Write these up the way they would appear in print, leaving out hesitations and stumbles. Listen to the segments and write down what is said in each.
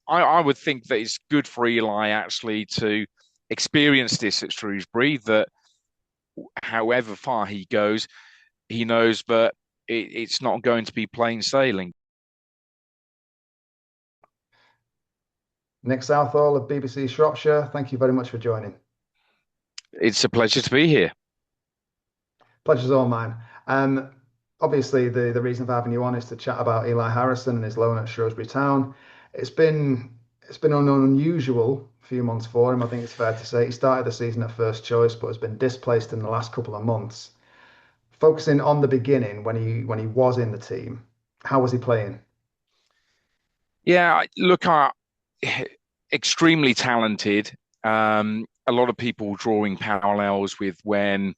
I would think that it's good for Eli actually to experience this at Shrewsbury, that however far he goes, he knows that it's not going to be plain sailing. Nick Southall of BBC Shropshire, thank you very much for joining. It's a pleasure to be here. Pleasure's all mine. Um, Obviously, the reason for having you on is to chat about Eli Harrison and his loan at Shrewsbury Town. It's been it's been an unusual few months for him. I think it's fair to say he started the season at first choice, but has been displaced in the last couple of months. Focusing on the beginning when he was in the team, how was he playing? Yeah, look, extremely talented. A lot of people drawing parallels with when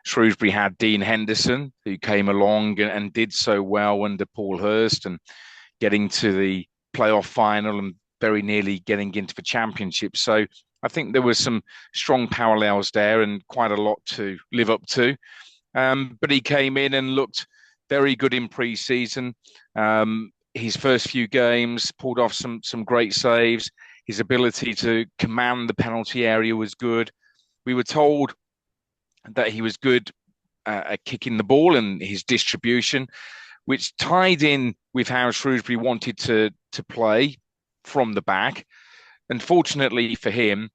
Shrewsbury had Dean Henderson, who came along and did so well under Paul Hurst and getting to the playoff final and very nearly getting into the championship. So I think there was some strong parallels there and quite a lot to live up to. But he came in and looked very good in pre-season. His first few games pulled off some great saves. His ability to command the penalty area was good. We were told that he was good at kicking the ball and his distribution, which tied in with how Shrewsbury wanted to play from the back. Unfortunately for him,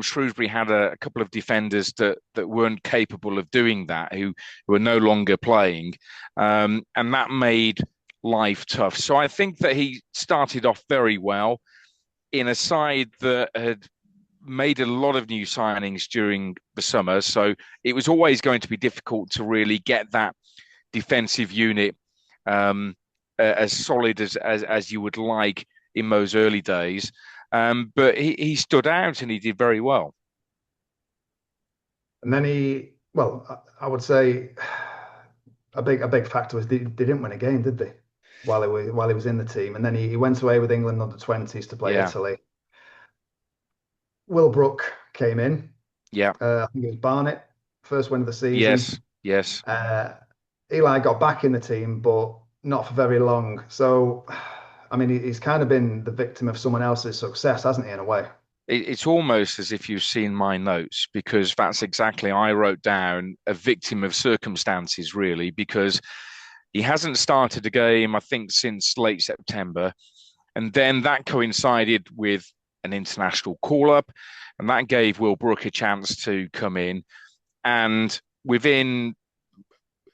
Shrewsbury had a couple of defenders that weren't capable of doing that, who were no longer playing, and that made life tough. So I think that he started off very well in a side that had made a lot of new signings during the summer. So it was always going to be difficult to really get that defensive unit as solid as you would like in those early days. But he stood out and he did very well. And then I would say a big factor was they didn't win a game, did they? While he was in the team, and then he went away with England under 20s to play Yeah, Italy. Will Brook came in. yeah, I think it was Barnet, first win of the season. yes, yes. Uh, Eli got back in the team, but not for very long. So, I mean, he's kind of been the victim of someone else's success, hasn't he, in a way? It's almost as if you've seen my notes because that's exactly I wrote down a victim of circumstances, really, because he hasn't started a game, I think, since late September. And then that coincided with an international call up, and that gave Will Brook a chance to come in. And within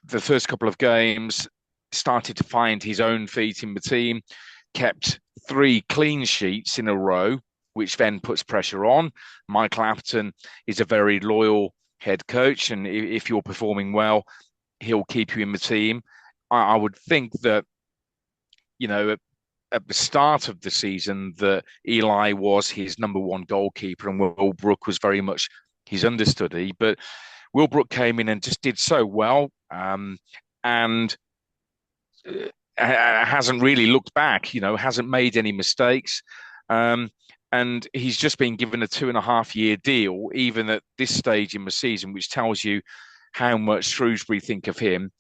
the first couple of games, started to find his own feet in the team, kept three clean sheets in a row, which then puts pressure on. Mike Clapton is a very loyal head coach, and if you're performing well, he'll keep you in the team. I would think that, you know, at the start of the season, that Eli was his number one goalkeeper and Will Brook was very much his understudy. But Will Brook came in and just did so well, and hasn't really looked back, hasn't made any mistakes. Um, and he's just been given a 2.5 year deal, even at this stage in the season, which tells you how much Shrewsbury think of him.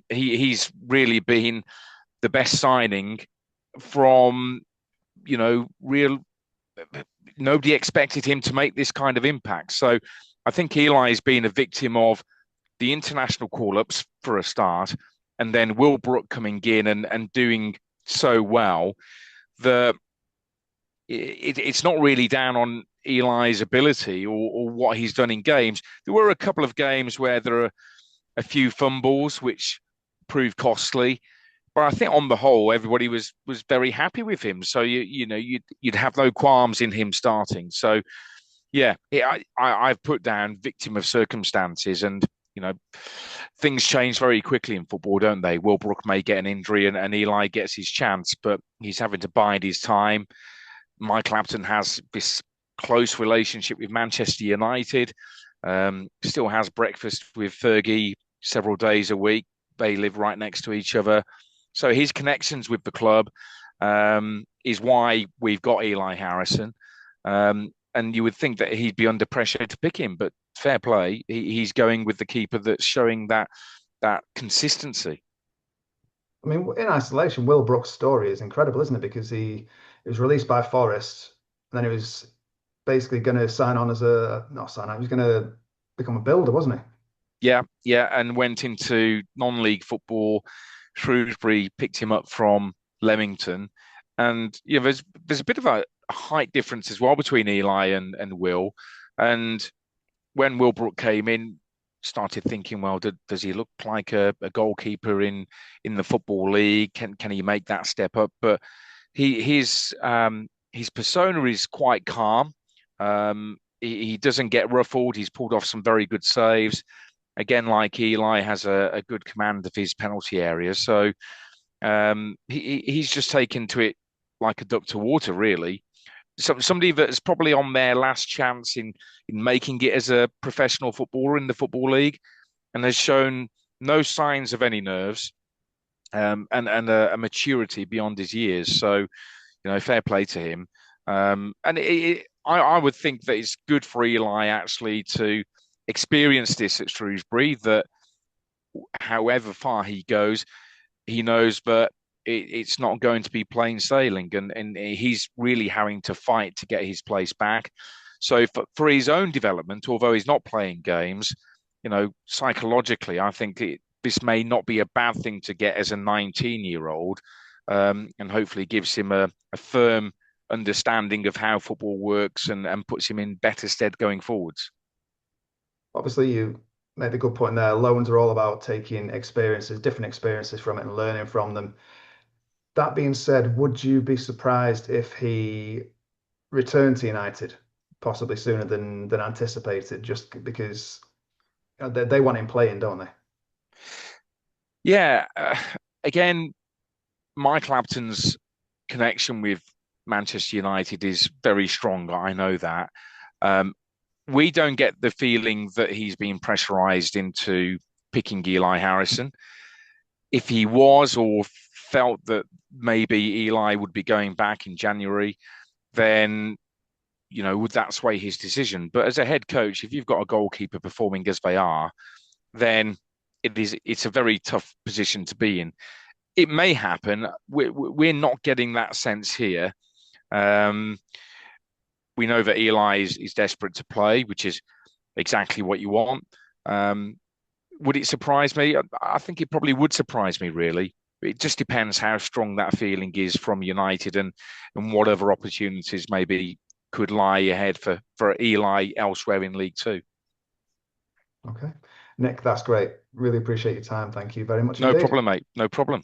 He's really been the best signing from, real. Nobody expected him to make this kind of impact. So I think Eli has been a victim of the international call ups for a start, and then Will Brook coming in and doing so well that it's not really down on Eli's ability or what he's done in games. There were a couple of games where there are a few fumbles which proved costly, but I think on the whole everybody was very happy with him. So you'd have no qualms in him starting. So yeah, I've put down victim of circumstances, and you know things change very quickly in football, don't they? Will Brook may get an injury and Eli gets his chance, but he's having to bide his time. Mike Clapton has this close relationship with Manchester United. Still has breakfast with Fergie several days a week. They live right next to each other, so his connections with the club is why we've got Eli Harrison. And you would think that he'd be under pressure to pick him, but fair play, he's going with the keeper that's showing that consistency. I mean, in isolation, Will Brook's story is incredible, isn't it? Because He was released by Forest, and then he was basically going to sign on as a not sign on. He was going to become a builder, wasn't he? Yeah, yeah, and went into non-league football. Shrewsbury picked him up from Leamington, and there's a bit of a height difference as well between Eli and Will. And when Will Brook came in, started thinking, well, does he look like a goalkeeper in the football league? Can he make that step up? But his persona is quite calm. He doesn't get ruffled. He's pulled off some very good saves. Again, like Eli, has a good command of his penalty area. So he's just taken to it like a duck to water, really. Somebody that's probably on their last chance in making it as a professional footballer in the football league, and has shown no signs of any nerves, and a maturity beyond his years. So, fair play to him. I would think that it's good for Eli actually to experience this at Shrewsbury. That however far he goes, he knows that it's not going to be plain sailing, and he's really having to fight to get his place back. So for his own development, although he's not playing games, psychologically, I think this may not be a bad thing to get as a 19-year-old, and hopefully gives him a firm understanding of how football works, and puts him in better stead going forwards. Obviously, you made a good point there. Loans are all about taking experiences, different experiences from it, and learning from them. That being said, would you be surprised if he returned to United possibly sooner than anticipated, just because they want him playing, don't they? Yeah, again, Mike Clapton's connection with Manchester United is very strong. I know that. We don't get the feeling that he's been pressurized into picking Eli Harrison. If he was, or felt that maybe Eli would be going back in January, then would that sway his decision? But as a head coach, if you've got a goalkeeper performing as they are, then it's a very tough position to be in. It may happen. We're not getting that sense here. Um, we know that Eli is desperate to play, which is exactly what you want. Um, would it surprise me? I think it probably would surprise me, really. It just depends how strong that feeling is from United, and what other opportunities maybe could lie ahead for Eli elsewhere in League Two. Okay. Nick, that's great. Really appreciate your time. Thank you very much No indeed. problem, mate. No problem.